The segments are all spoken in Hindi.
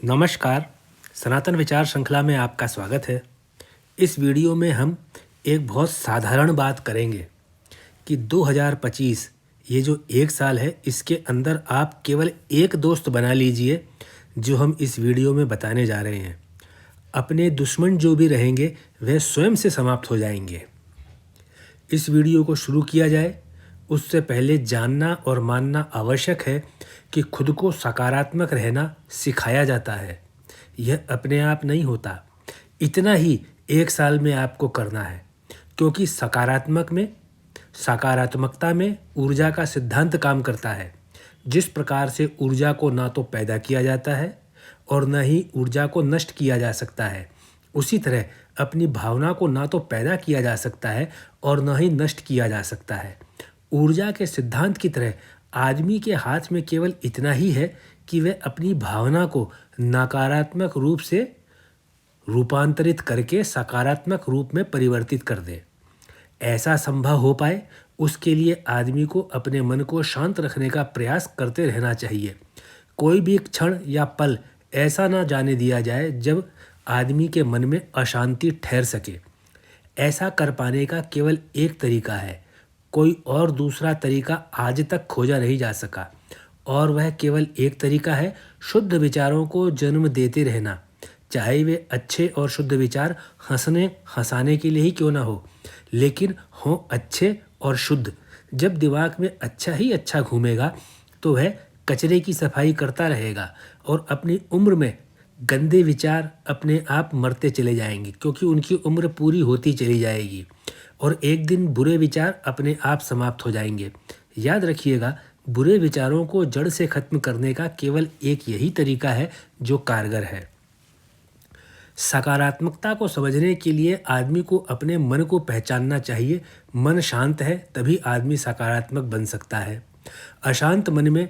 नमस्कार। सनातन विचार श्रृंखला में आपका स्वागत है। इस वीडियो में हम एक बहुत साधारण बात करेंगे कि 2025 ये जो एक साल है, इसके अंदर आप केवल एक दोस्त बना लीजिए जो हम इस वीडियो में बताने जा रहे हैं। अपने दुश्मन जो भी रहेंगे वह स्वयं से समाप्त हो जाएंगे। इस वीडियो को शुरू किया जाए उससे पहले जानना और मानना आवश्यक है कि खुद को सकारात्मक रहना सिखाया जाता है। यह अपने आप नहीं होता। इतना ही एक साल में आपको करना है, क्योंकि सकारात्मकता में ऊर्जा का सिद्धांत काम करता है। जिस प्रकार से ऊर्जा को ना तो पैदा किया जाता है और न ही ऊर्जा को नष्ट किया जा सकता है, उसी तरह अपनी भावना को ना तो पैदा किया जा सकता है और न ही नष्ट किया जा सकता है। ऊर्जा के सिद्धांत की तरह आदमी के हाथ में केवल इतना ही है कि वह अपनी भावना को नकारात्मक रूप से रूपांतरित करके सकारात्मक रूप में परिवर्तित कर दे। ऐसा संभव हो पाए उसके लिए आदमी को अपने मन को शांत रखने का प्रयास करते रहना चाहिए। कोई भी क्षण या पल ऐसा ना जाने दिया जाए जब आदमी के मन में अशांति ठहर सके। ऐसा कर पाने का केवल एक तरीका है, कोई और दूसरा तरीका आज तक खोजा नहीं जा सका, और वह केवल एक तरीका है, शुद्ध विचारों को जन्म देते रहना। चाहे वे अच्छे और शुद्ध विचार हंसने हंसाने के लिए ही क्यों ना हो, लेकिन हों अच्छे और शुद्ध। जब दिमाग में अच्छा ही अच्छा घूमेगा तो वह कचरे की सफाई करता रहेगा और अपनी उम्र में गंदे विचार अपने आप मरते चले जाएंगे, क्योंकि उनकी उम्र पूरी होती चली जाएगी और एक दिन बुरे विचार अपने आप समाप्त हो जाएंगे। याद रखिएगा, बुरे विचारों को जड़ से खत्म करने का केवल एक यही तरीका है जो कारगर है। सकारात्मकता को समझने के लिए आदमी को अपने मन को पहचानना चाहिए। मन शांत है तभी आदमी सकारात्मक बन सकता है। अशांत मन में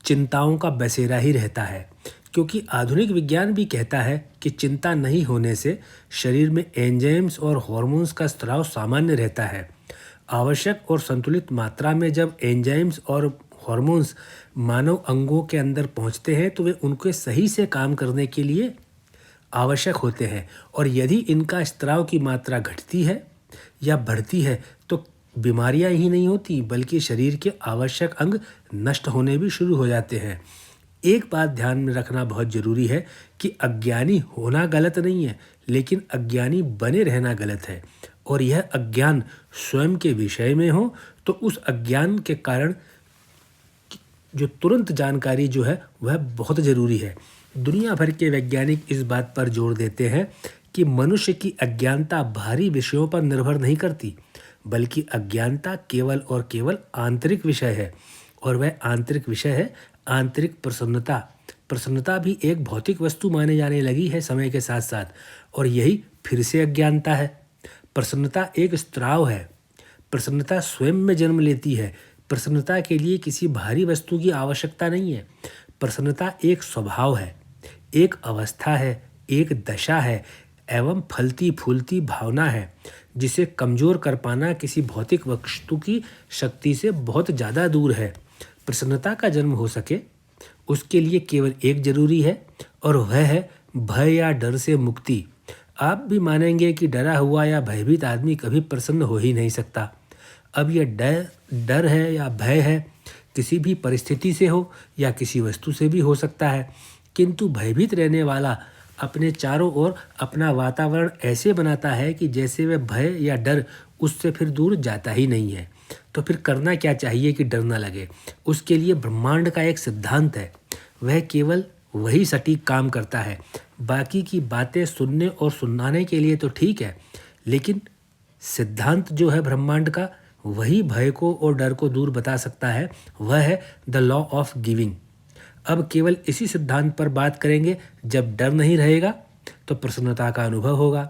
चिंताओं का बसेरा ही रहता है, क्योंकि आधुनिक विज्ञान भी कहता है कि चिंता नहीं होने से शरीर में एंजाइम्स और हार्मोन्स का स्राव सामान्य रहता है। आवश्यक और संतुलित मात्रा में जब एंजाइम्स और हार्मोन्स मानव अंगों के अंदर पहुंचते हैं तो वे उनके सही से काम करने के लिए आवश्यक होते हैं, और यदि इनका स्राव की मात्रा घटती है या बढ़ती है तो बीमारियां ही नहीं होती, बल्कि शरीर के आवश्यक अंग नष्ट होने भी शुरू हो जाते हैं। एक बात ध्यान में रखना बहुत जरूरी है कि अज्ञानी होना गलत नहीं है, लेकिन अज्ञानी बने रहना गलत है। और यह अज्ञान स्वयं के विषय में हो तो उस अज्ञान के कारण जो तुरंत जानकारी जो है वह बहुत ज़रूरी है। दुनिया भर के वैज्ञानिक इस बात पर जोर देते हैं कि मनुष्य की अज्ञानता बाहरी विषयों पर निर्भर नहीं करती, बल्कि अज्ञानता केवल और केवल आंतरिक विषय है, और वह आंतरिक विषय है आंतरिक प्रसन्नता। प्रसन्नता भी एक भौतिक वस्तु माने जाने लगी है समय के साथ साथ, और यही फिर से अज्ञानता है। प्रसन्नता एक स्राव है। प्रसन्नता स्वयं में जन्म लेती है। प्रसन्नता के लिए किसी बाहरी वस्तु की आवश्यकता नहीं है। प्रसन्नता एक स्वभाव है, एक अवस्था है, एक दशा है एवं फलती फूलती भावना है, जिसे कमजोर कर पाना किसी भौतिक वस्तु की शक्ति से बहुत ज़्यादा दूर है। प्रसन्नता का जन्म हो सके उसके लिए केवल एक जरूरी है, और वह है भय या डर से मुक्ति। आप भी मानेंगे कि डरा हुआ या भयभीत आदमी कभी प्रसन्न हो ही नहीं सकता। अब यह डर है या भय है, किसी भी परिस्थिति से हो या किसी वस्तु से भी हो सकता है, किंतु भयभीत रहने वाला अपने चारों ओर अपना वातावरण ऐसे बनाता है कि जैसे वह भय या डर उससे फिर दूर जाता ही नहीं है। तो फिर करना क्या चाहिए कि डर ना लगे? उसके लिए ब्रह्मांड का एक सिद्धांत है, वह केवल वही सटीक काम करता है। बाकी की बातें सुनने और सुनाने के लिए तो ठीक है, लेकिन सिद्धांत जो है ब्रह्मांड का, वही भय को और डर को दूर बता सकता है। वह है द लॉ ऑफ गिविंग। अब केवल इसी सिद्धांत पर बात करेंगे। जब डर नहीं रहेगा तो प्रसन्नता का अनुभव होगा,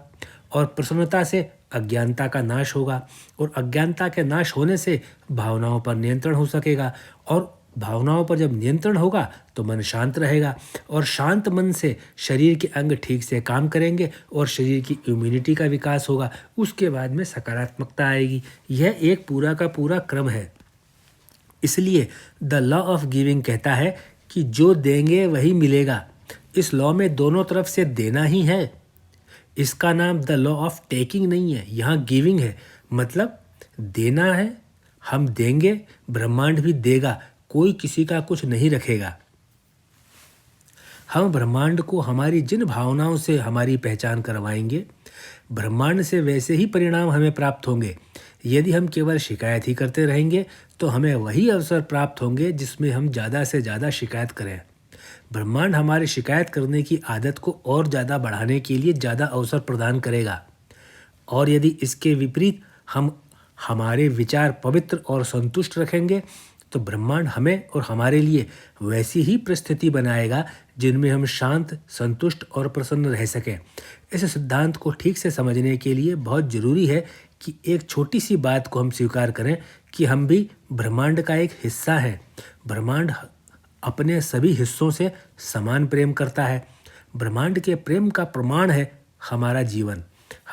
और प्रसन्नता से अज्ञानता का नाश होगा, और अज्ञानता के नाश होने से भावनाओं पर नियंत्रण हो सकेगा, और भावनाओं पर जब नियंत्रण होगा तो मन शांत रहेगा, और शांत मन से शरीर के अंग ठीक से काम करेंगे और शरीर की इम्यूनिटी का विकास होगा। उसके बाद में सकारात्मकता आएगी। यह एक पूरा का पूरा क्रम है। इसलिए द लॉ ऑफ गिविंग कहता है कि जो देंगे वही मिलेगा। इस लॉ में दोनों तरफ से देना ही है। इसका नाम द लॉ ऑफ टेकिंग नहीं है, यहाँ गिविंग है। मतलब देना है, हम देंगे, ब्रह्मांड भी देगा, कोई किसी का कुछ नहीं रखेगा। हम ब्रह्मांड को हमारी जिन भावनाओं से हमारी पहचान करवाएंगे, ब्रह्मांड से वैसे ही परिणाम हमें प्राप्त होंगे। यदि हम केवल शिकायत ही करते रहेंगे तो हमें वही अवसर प्राप्त होंगे जिसमें हम ज़्यादा से ज़्यादा शिकायत करें। ब्रह्मांड हमारी शिकायत करने की आदत को और ज़्यादा बढ़ाने के लिए ज़्यादा अवसर प्रदान करेगा। और यदि इसके विपरीत हम हमारे विचार पवित्र और संतुष्ट रखेंगे तो ब्रह्मांड हमें और हमारे लिए वैसी ही परिस्थिति बनाएगा जिनमें हम शांत, संतुष्ट और प्रसन्न रह सकें। इस सिद्धांत को ठीक से समझने के लिए बहुत ज़रूरी है कि एक छोटी सी बात को हम स्वीकार करें कि हम भी ब्रह्मांड का एक हिस्सा हैं। ब्रह्मांड अपने सभी हिस्सों से समान प्रेम करता है। ब्रह्मांड के प्रेम का प्रमाण है हमारा जीवन।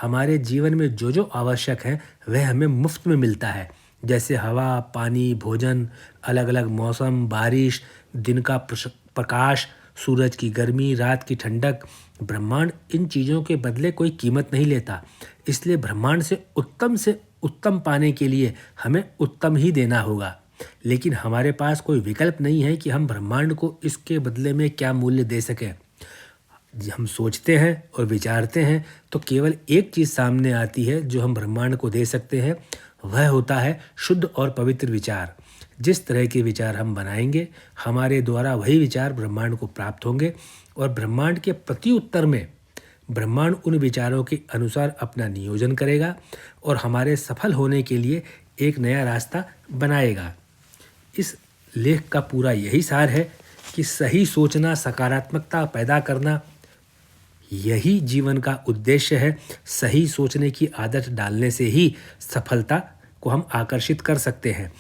हमारे जीवन में जो जो आवश्यक है वह हमें मुफ्त में मिलता है, जैसे हवा, पानी, भोजन, अलग अलग मौसम, बारिश, दिन का प्रकाश, सूरज की गर्मी, रात की ठंडक। ब्रह्मांड इन चीज़ों के बदले कोई कीमत नहीं लेता। इसलिए ब्रह्मांड से उत्तम पाने के लिए हमें उत्तम ही देना होगा। लेकिन हमारे पास कोई विकल्प नहीं है कि हम ब्रह्मांड को इसके बदले में क्या मूल्य दे सकें। जब हम सोचते हैं और विचारते हैं तो केवल एक चीज़ सामने आती है जो हम ब्रह्मांड को दे सकते हैं, वह होता है शुद्ध और पवित्र विचार। जिस तरह के विचार हम बनाएंगे, हमारे द्वारा वही विचार ब्रह्मांड को प्राप्त होंगे और ब्रह्मांड के प्रत्युत्तर में ब्रह्मांड उन विचारों के अनुसार अपना नियोजन करेगा और हमारे सफल होने के लिए एक नया रास्ता बनाएगा। इस लेख का पूरा यही सार है कि सही सोचना, सकारात्मकता पैदा करना, यही जीवन का उद्देश्य है। सही सोचने की आदत डालने से ही सफलता को हम आकर्षित कर सकते हैं।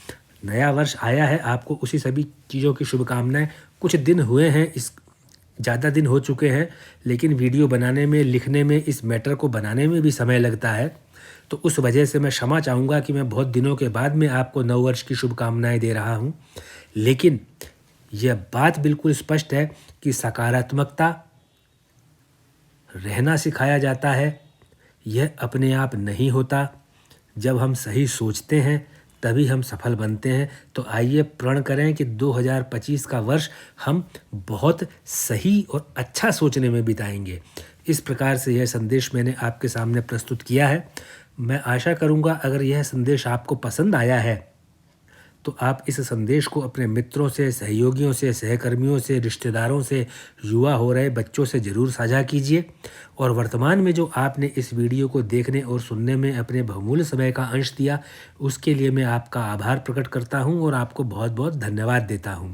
नया वर्ष आया है, आपको उसी सभी चीज़ों की शुभकामनाएं। कुछ दिन हुए हैं, ज़्यादा दिन हो चुके हैं, लेकिन वीडियो बनाने में, लिखने में, इस मैटर को बनाने में भी समय लगता है। तो उस वजह से मैं क्षमा चाहूँगा कि मैं बहुत दिनों के बाद में आपको नववर्ष की शुभकामनाएं दे रहा हूँ। लेकिन यह बात बिल्कुल स्पष्ट है कि सकारात्मकता रहना सिखाया जाता है, यह अपने आप नहीं होता। जब हम सही सोचते हैं तभी हम सफल बनते हैं। तो आइए प्रण करें कि 2025 का वर्ष हम बहुत सही और अच्छा सोचने में बिताएंगे। इस प्रकार से यह संदेश मैंने आपके सामने प्रस्तुत किया है। मैं आशा करूंगा अगर यह संदेश आपको पसंद आया है तो आप इस संदेश को अपने मित्रों से, सहयोगियों से, सहकर्मियों से, रिश्तेदारों से, युवा हो रहे बच्चों से ज़रूर साझा कीजिए। और वर्तमान में जो आपने इस वीडियो को देखने और सुनने में अपने बहुमूल्य समय का अंश दिया, उसके लिए मैं आपका आभार प्रकट करता हूं और आपको बहुत बहुत धन्यवाद देता हूं।